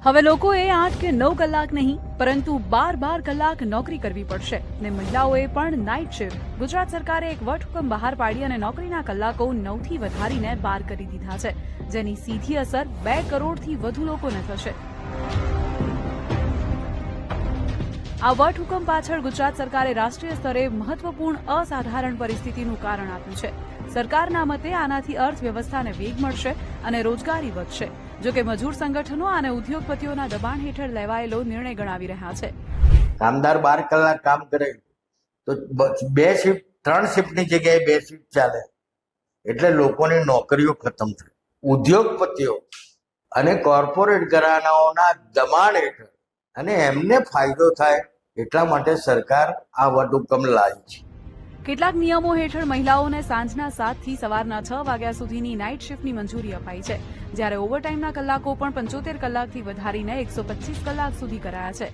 હવે લોકોએ 8 કે 9 કલાક નહીં પરંતુ 12 કલાક નોકરી કરવી પડશે ને મહિલાઓએ પણ નાઇટ શિફ્ટ. ગુજરાત સરકારે એક વટહુકમ બહાર પાડી અને નોકરીના કલાકો 9 થી વધારીને 12 કરી દીધા છે, જેની સીધી અસર 2 કરોડથી વધુ લોકોને થશે. આ વટહુકમ પાછળ ગુજરાત સરકારે રાષ્ટ્રીય સ્તરે મહત્વપૂર્ણ અસાધારણ પરિસ્થિતિનું કારણ આપ્યું છે. સરકારના મતે આનાથી અર્થવ્યવસ્થાને વેગ મળશે અને રોજગારી વધશે. જોકે મજૂર સંગઠનો અને ઉદ્યોગપતિઓના દબાણ હેઠળ લેવાયેલો નિર્ણય ગણાવી રહ્યા છે. કામદાર 12 કલાક કામ કરે તો 2 શિફ્ટ 3 શિફ્ટની જગ્યાએ 2 શિફ્ટ ચાલે એટલે લોકોની નોકરીઓ ખતમ થાય. ઉદ્યોગપતિઓ અને કોર્પોરેટ ઘરાનાઓના દબાણ હેઠળ અને એમને ફાયદો થાય એટલા માટે સરકાર આ વટહુકમ લાવી છે. કેટલાક નિયમો હેઠળ મહિલાઓને સાંજના 7 થી સવારના 6 વાગ્યા સુધીની નાઇટ શિફ્ટની મંજૂરી અપાઈ છે, જ્યારે ઓવરટાઇમના કલાકો પણ 75 કલાકથી વધારીને 125 કલાક સુધી કરાયા છે.